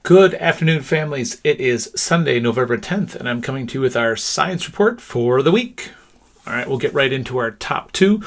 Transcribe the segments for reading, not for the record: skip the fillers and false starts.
Good afternoon, families. It is Sunday, November 10th, and I'm coming to you with our science report for the week. All right, we'll get right into our top two.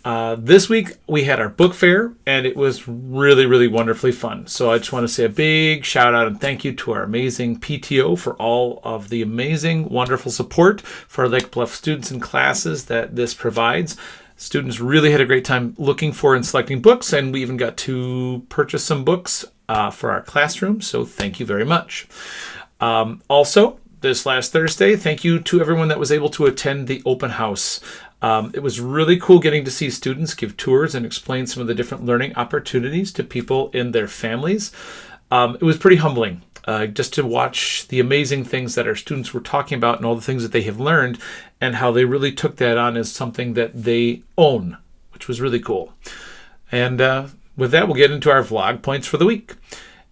This week, we had our book fair, and it was really wonderfully fun. So I just want to say a big shout out and thank you to our amazing PTO for all of the amazing, wonderful support for our Lake Bluff students and classes that this provides. Students really had a great time looking for and selecting books, and we even got to purchase some books for our classroom, so thank you very much. Also, this last Thursday, thank you to everyone that was able to attend the open house. It was really cool getting to see students give tours and explain some of the different learning opportunities to people in their families. It was pretty humbling just to watch the amazing things that our students were talking about and all the things that they have learned and how they really took that on as something that they own, which was really cool. And with that, we'll get into our vlog points for the week.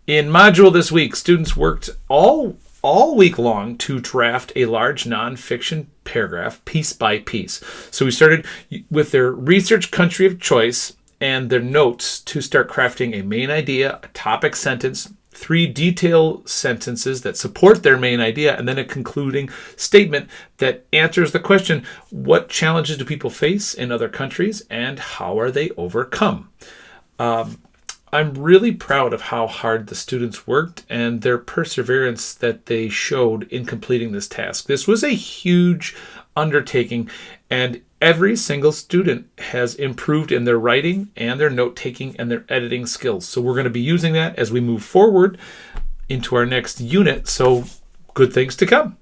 In module this week, students worked all week long to draft a large nonfiction paragraph piece by piece. So we started with their research country of choice and their notes to start crafting a main idea, a topic sentence, 3 detail sentences that support their main idea, and then a concluding statement that answers the question, what challenges do people face in other countries and how are they overcome? I'm really proud of how hard the students worked and their perseverance that they showed in completing this task. This was a huge undertaking, and every single student has improved in their writing and their note-taking and their editing skills. So we're going to be using that as we move forward into our next unit, so good things to come.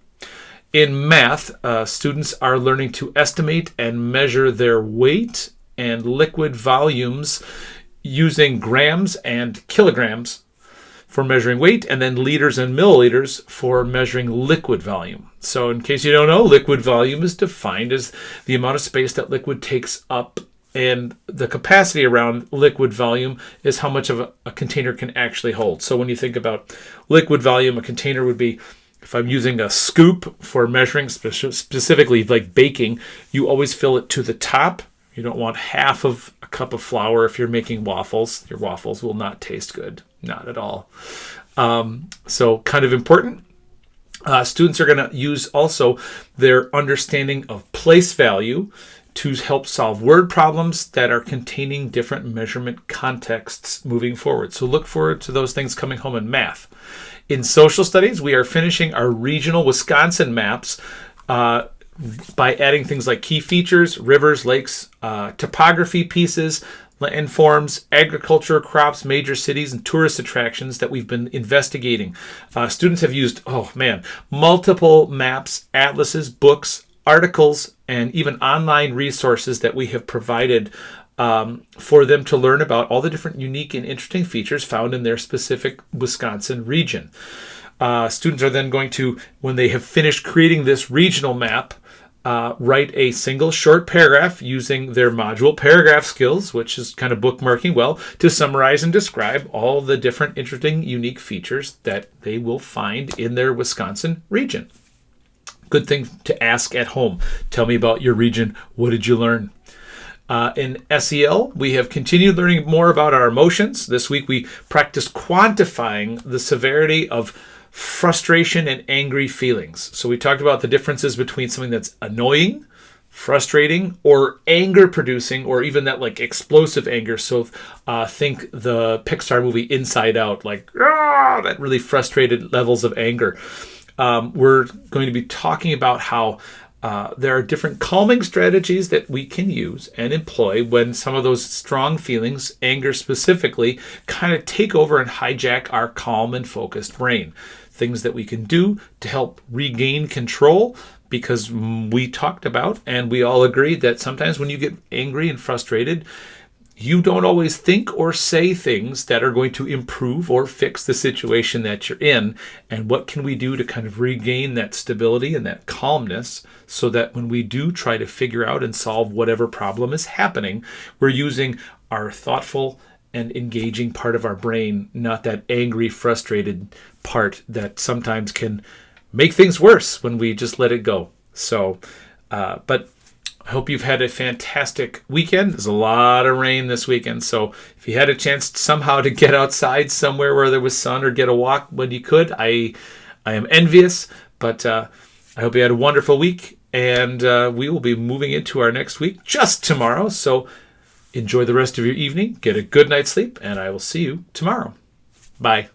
In math, students are learning to estimate and measure their weight and liquid volumes using grams and kilograms for measuring weight, and then liters and milliliters for measuring liquid volume. So in case you don't know, liquid volume is defined as the amount of space that liquid takes up, and the capacity around liquid volume is how much of a container can actually hold. So when you think about liquid volume, a container would be, if I'm using a scoop for measuring specifically like baking, you always fill it to the top. You don't want half of a cup of flour if you're making waffles. Your waffles will not taste good. Not at all. So kind of important. Students are going to use also their understanding of place value to help solve word problems that are containing different measurement contexts moving forward. So look forward to those things coming home in math. In social studies, we are finishing our regional Wisconsin maps by adding things like key features, rivers, lakes, topography pieces, landforms, agriculture, crops, major cities, and tourist attractions that we've been investigating. Students have used, multiple maps, atlases, books, articles, and even online resources that we have provided for them to learn about all the different unique and interesting features found in their specific Wisconsin region. Students are then going to, when they have finished creating this regional map, write a single short paragraph using their module paragraph skills, which is kind of bookmarking well, to summarize and describe all the different interesting, unique features that they will find in their Wisconsin region. Good thing to ask at home. Tell me about your region. What did you learn? In SEL, we have continued learning more about our emotions. This week we practiced quantifying the severity of frustration and angry feelings. So we talked about the differences between something that's annoying, frustrating, or anger producing, or even that like explosive anger. So think the Pixar movie Inside Out, like that really frustrated levels of anger. We're going to be talking about how there are different calming strategies that we can use and employ when some of those strong feelings, anger specifically, kind of take over and hijack our calm and focused brain. Things that we can do to help regain control, because we talked about and we all agreed that sometimes when you get angry and frustrated, you don't always think or say things that are going to improve or fix the situation that you're in. And what can we do to kind of regain that stability and that calmness so that when we do try to figure out and solve whatever problem is happening, we're using our thoughtful and engaging part of our brain, not that angry, frustrated part that sometimes can make things worse when we just let it go. So, but I hope you've had a fantastic weekend. There's a lot of rain this weekend, so if you had a chance somehow to get outside somewhere where there was sun or get a walk when you could, I am envious, but I hope you had a wonderful week, and we will be moving into our next week just tomorrow, so enjoy the rest of your evening, get a good night's sleep, and I will see you tomorrow. Bye.